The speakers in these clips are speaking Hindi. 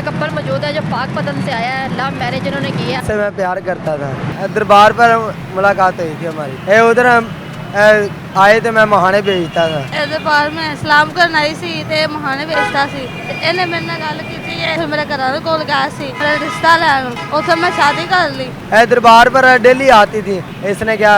ऐसा कपल मौजूद है जो पाक पतन से आया है, लव मैरिज इन्होंने की है। से मैं प्यार करता था। दरबार पर मुलाकात हुई थी हमारी। उधर हम आए तो मैं महाने भेजता था। दरबार में सलाम करन आई सी ते महाने भेजता सी। ਇਹਨੇ ਮੇਰੇ ਨਾਲ ਗੱਲ ਕੀਤੀ ਹੈ, ਫਿਰ ਮੇਰੇ ਘਰ ਵਾਲੇ ਕੋਲ ਗਿਆ ਸੀ ਮੇਰਾ ਰਿਸ਼ਤਾ ਲੈਣ, ਉੱਥੇ मैं शादी कर ली। दरबार पर डेली आती थी। इसने क्या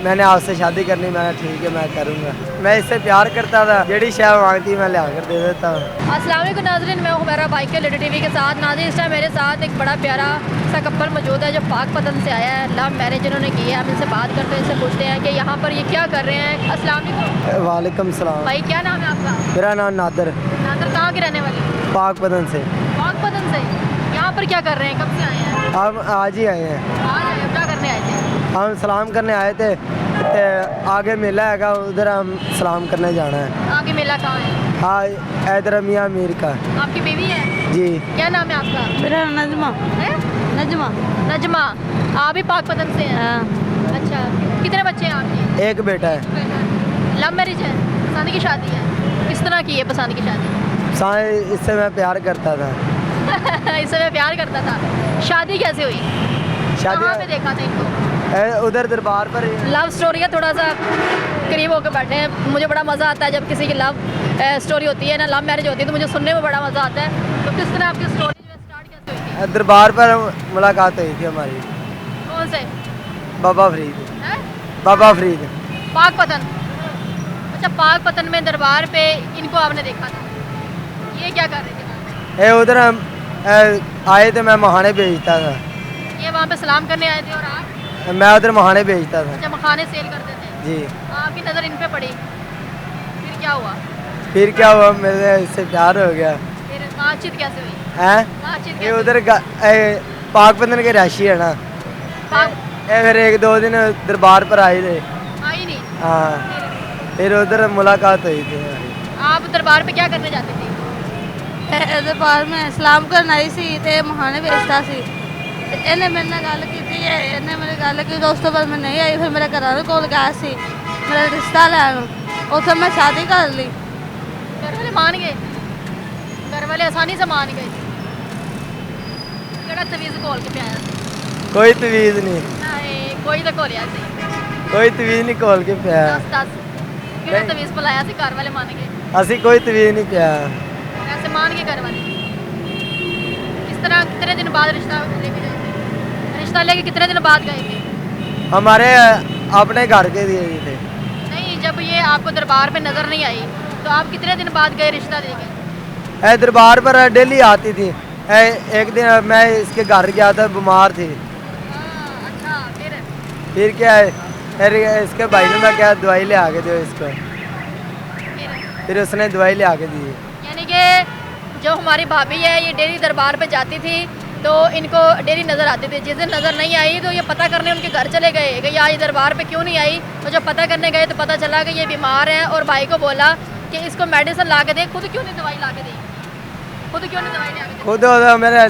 मैंने आपसे शादी करनी, मैंने ठीक है मैं करूँगा। मैं इससे प्यार करता था, जेडी शायद मांगती मैं लिया कर दे देता हूँ। अस्सलाम वालेकुम नाज़रीन, मैं हुमैरा बाइक के लिटिल टीवी के साथ। नाज़रीन इस टाइम मेरे साथ एक बड़ा प्यारा सा कपल मौजूद है जो पाक पतन से आया है, लव मैरिज इन्होंने की है। हम इनसे बात करते हैं, इनसे पूछते हैं कि यहाँ पर ये क्या कर रहे हैं। अस्सलाम वालेकुम वालेकुम सलाम। भाई, क्या नाम है आपका? मेरा नाम नादर, नादर, कहाँ के रहने वाले? पाक पतन से। पाक पतन से। यहाँ पर क्या कर रहे हैं, कब से आए हैं? हम आज ही आए हैं। आज आए, क्या करने आए थे? हम सलाम करने आए थे। ते आगे मेला है, उधर हम सलाम करने जाना है। आगे मेला कहाँ है? हाँ, इधर मियाँ मीर का। आपकी बीवी है जी। क्या नाम है आपका? मेरा नजमा। है नजमा। नजमा। आप भी पाक पतन से हैं? अच्छा, कितने बच्चे हैं आपके? एक बेटा है। लव मैरिज है, पसंद की शादी है? किस तरह की है पसंद की शादी? इससे मैं प्यार करता था। इससे मैं प्यार करता था। शादी कैसे हुई? कहाँ पे शादी देखा था इनको? उधर दरबार पर। लव स्टोरी है, थोड़ा सा करीब होकर बैठे हैं। मुझे बड़ा मज़ा आता है जब किसी की लव स्टोरी होती है ना, लव मैरिज होती है, तो मुझे सुनने में बड़ा मज़ा आता है। तो किस तरह आपकी स्टोरी जो स्टार्ट कैसे हुई थी? दरबार पर मुलाकात हुई थी हमारी। कौन से? बाबा फरीद। हैं? बाबा फरीद। पाक पतन। अच्छा, पाक पतन में दरबार पे इनको आपने देखा था। ये क्या कर रहे थे? उधर हम आए तो मैं महाने भेजता था। ये वहाँ पे सलाम करने आए थे और आप? मैं उधर महाने भेजता था। अच्छा, मखाने सेल करते थे। जी। आपकी नज़र इन पे पड़ी, फिर क्या हुआ? फिर क्या हुआ, मेरे इससे प्यार हो गया। फिर बातचीत कैसे हुई? हैं? बातचीत ये कैसे उधर पाक पतन के राशि है ना। पाक फिर एक दो दिन दरबार पर आए थे। आई नहीं? हाँ, फिर उधर मुलाकात हुई थी हमारी। आप दरबार पे क्या करने जाते थे? दरबार में सलाम करन आई सी ते महाने भेजता सी। ਇਹਨੇ ਮੇਰੇ ਨਾਲ ਗੱਲ ਕੀਤੀ ਹੈ, ਇਹਨੇ ਮੇਰੇ ਗੱਲ ਕੀਤੀ, ਉਸ ਤੋਂ ਬਾਅਦ मैं नहीं आई, फिर मेरे घर वाले कोल गया सी मेरा रिश्ता ਲੈਣ, ਉੱਥੇ मैं शादी कर ली। घर वाले मान गए? घर वाले आसानी से मान गए? केड़ा तवीज़ खोल के पिया? कोई तवीज़ नहीं, कोई तो खोलिया सी। कोई तवीज़ नहीं खोल के पिया। दस केड़ा नहीं। तवीज़ पिलाया सी, घर वाले मान गए? ਅਸੀਂ कोई तवीज़ नहीं पिया। ऐसे मान के घर वाले? किस तरह, कितने दिन बाद रिश्ता लेके गए थे? रिश्ता लेके कितने दिन बाद गए थे? हमारे अपने घर के दिए थे। नहीं, जब ये आपको दरबार पे नज़र नहीं आई तो आप कितने दिन बाद गए रिश्ता लेके? दरबार पर डेली आती थी। एक दिन मैं इसके घर गया था, बीमार थी। अच्छा, फिर क्या है, फिर इसके भाई ने मैं क्या दवाई ले आके दो इसको। फिर उसने दवाई ले आके दी। यानी कि जो हमारी भाभी है ये डेली दरबार पे जाती थी तो इनको डेली नज़र आती थी। जिस दिन नज़र नहीं आई तो ये पता करने उनके घर चले गए कि यार ये दरबार पे क्यों नहीं आई। तो जब पता करने गए तो पता चला कि ये बीमार है और भाई को बोला कि इसको मेडिसिन ला के दे। खुद क्यों नहीं दवाई ला के दी? खुद क्यों नहीं दवाई ला के दी? खुद मेरे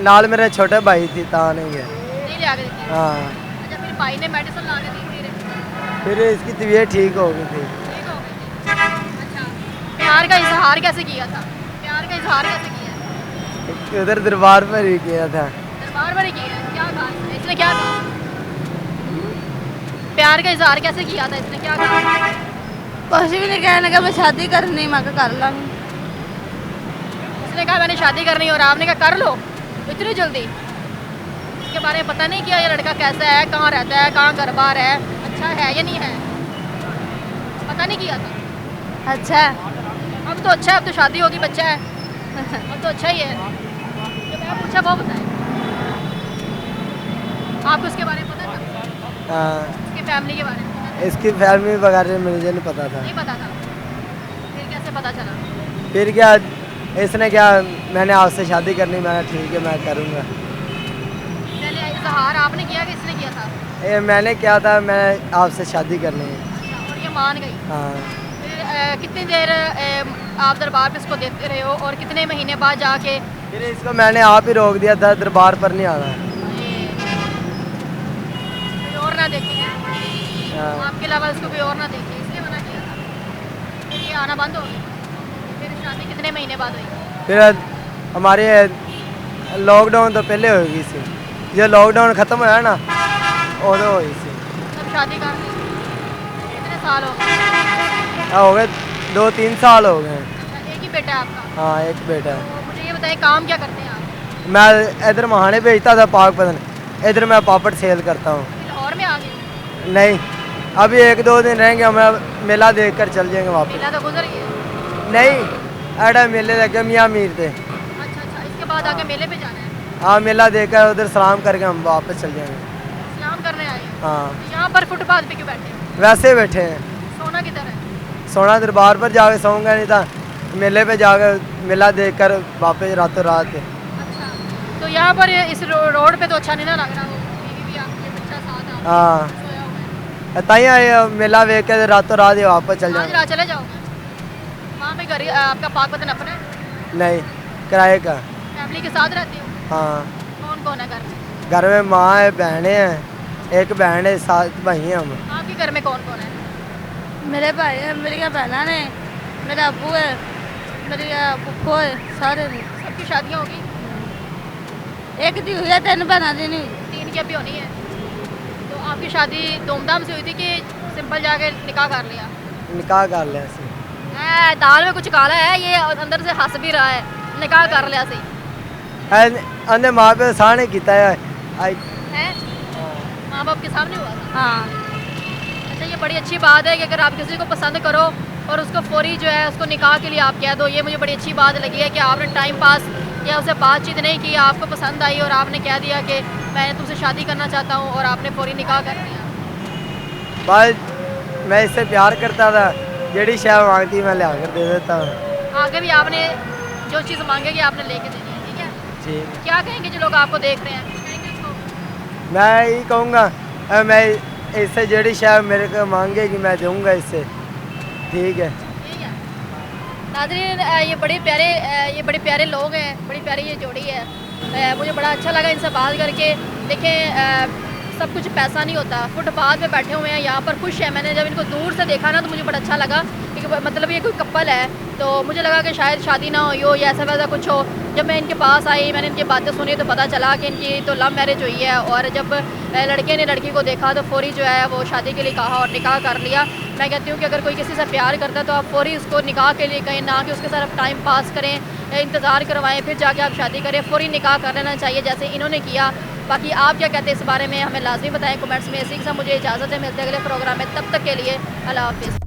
नाल मेरे छोटे भाई थी, ता नहीं गए। नहीं ला के दी? हाँ। अच्छा, फिर भाई ने मेडिसिन ला के दी? फिर इसकी तबीयत ठीक हो गई थी। ठीक हो गई थी। अच्छा, प्यार का इजहार कैसे किया था? प्यार का इजहार कैसे किया? उधर दरबार पर ही किया था। दरबार पर ही किया? क्या कहा इसने? क्या कहा? प्यार का इजहार कैसे किया था इसने? क्या कहा? कुछ भी नहीं कहने लगा, मैं शादी करनी, मैं कहा कर लांगी। उसने कहा मैंने शादी करनी और आपने कहा कर लो इतनी जल्दी? इसके बारे में पता नहीं किया ये लड़का कैसा है, कहाँ रहता है, कहाँ घर बार है, अच्छा है या नहीं है? पता नहीं किया था? अच्छा अब तो अच्छा है, अब तो शादी होगी, बच्चा है, अब तो अच्छा ही है। जो मैं पूछा वो बताए। आपको उसके बारे में पता था? हाँ, उसकी फैमिली के बारे में पता था? इसकी फैमिली वगैरह मुझे नहीं पता था। नहीं पता था? फिर कैसे पता चला? फिर क्या इसने क्या मैंने आपसे शादी करनी, मैंने ठीक है मैं करूँगा। पहले इजहार आपने किया कि इसने किया था? मैंने क्या था, मैं आपसे शादी करनी है। अच्छा, और ये मान गई? हाँ। फिर कितनी देर आप दरबार पे इसको देते रहे हो और कितने महीने बाद जाके? फिर इसको मैंने आप ही रोक दिया था, दरबार पर नहीं आना। कोई और ना देखे? हाँ। आपके अलावा इसको कोई और ना देखे इसलिए मना किया था? फिर ये आना बंद हो गया? फिर शादी कितने महीने बाद हुई? फिर हमारे लॉकडाउन तो पहले हो गई सी, जो लॉकडाउन खत्म होया ना उदों हुई सी। तब शादी कर ली। कितने साल हो गए? हो गए 2-3 साल हो गए। अच्छा, एक ही बेटा है आपका? हाँ एक बेटा है। तो मुझे ये बताइए काम क्या करते हैं आप? मैं इधर महाने बेचता था पाकपतन, इधर मैं पापड़ सेल करता हूँ। अभी लाहौर में आ गए? नहीं, अभी 1-2 दिन रहेंगे, हम मेला देख कर चल जाएंगे वापस। मेला तो गुजर गया। नहीं, एडा मेले लगे मियाँ मीर थे। अच्छा अच्छा, इसके बाद आके मेले पे जाना है? हाँ मेला देखकर उधर सलाम करके हम वापस चल जाएंगे। सलाम करने आए हो? हाँ तो यहाँ पर फुटपाथ पे क्यों बैठे हो? वैसे बैठे हैं, सोना किधर है? सोना दरबार पर जाके सोऊंगा, नहीं था मेले पे जाकर मेला देखकर वापस रातों रात। अच्छा, तो यहाँ पर इस रोड पे तो अच्छा नहीं ना लग रहा, वो बीवी भी आपकी बच्चा साथ आप हाँ सोया हुआ है। ताई आए मेला देख कर रातों रात ही वापस चल आज जाएंगे। रात चले जाओगे? वहाँ पे घर आपका पाकपतन अपना है? नहीं, किराए का। फैमिली के साथ रहते हो? हाँ कौन कौन है घर में? घर में माँ है, बहनें हैं, एक बहन है, 7 भाई हैं हम। आपके घर में कौन कौन है? मेरे भाई है, मेरी बहना ने, मेरा अबू है, मेरी फुफो है, सारे ने। सबकी शादियाँ होगी? एक दी हुई है, 3 बहना दी नहीं। 3 की अभी होनी है। तो आपकी शादी धूमधाम से हुई थी कि सिंपल जाके निकाह कर लिया? निकाह कर लिया सी। दाल में कुछ काला है, ये अंदर से हंस भी रहा है। निकाह कर लिया सी अन्य माँ पे साने किया है। है? माँ बाप के सामने हुआ था? हाँ, अच्छा, ये बड़ी अच्छी बात है कि अगर आप किसी को पसंद करो और उसको फौरी जो है उसको निकाह के लिए आप कह दो। ये मुझे बड़ी अच्छी बात लगी है कि आपने टाइम पास या उससे बातचीत नहीं की, आपको पसंद आई और आपने कह दिया कि मैंने तुमसे शादी करना चाहता हूँ और आपने फौरी निकाह कर दिया। बस मैं इससे प्यार करता था, जेडी शाह मांगती मैं लिया कर दे देता हूँ। आगे भी आपने जो चीज़ मांगेगी आपने लेके देनी है, ठीक है? ठीक, क्या कहेंगे जो लोग आपको देख रहे हैं? कुछ कहेंगे उसको? मैं यही कहूँगा, मैं इससे जेडी शाह मेरे को मांगेगी मैं दूँगा इससे। ठीक है। ठीक है नाज़रीन, ये बड़े प्यारे लोग हैं, बड़ी प्यारी ये जोड़ी है। मुझे बड़ा अच्छा लगा इनसे बात करके। देखें, सब कुछ पैसा नहीं होता। फुटपाथ पे बैठे हुए हैं, यहाँ पर खुश है। मैंने जब इनको दूर से देखा ना तो मुझे बड़ा अच्छा लगा कि मतलब ये कोई कपल है, तो मुझे लगा कि शायद शादी ना हुई हो या ऐसा वैसा कुछ हो। जब मैं इनके पास आई, मैंने इनकी बातें सुनी तो पता चला कि इनकी तो लव मैरिज हुई है और जब लड़के ने लड़की को देखा तो फौरी जो है वो शादी के लिए कहा और निकाह कर लिया। मैं कहती हूँ कि अगर कोई किसी से प्यार करता है तो आप फौरी उसको निकाह के लिए कहें, ना कि उसके साथ आप टाइम पास करें, इंतज़ार करवाएं, फिर जाके आप शादी करें। फौरी निकाह कर लेना चाहिए जैसे इन्होंने किया। बाकी आप क्या कहते हैं इस बारे में हमें लाजमी बताएं कमेंट्स में। इसी के साथ मुझे इजाज़त है, मिलते हैं अगले प्रोग्राम में। तब तक के लिए अल्लाह हाफिज़।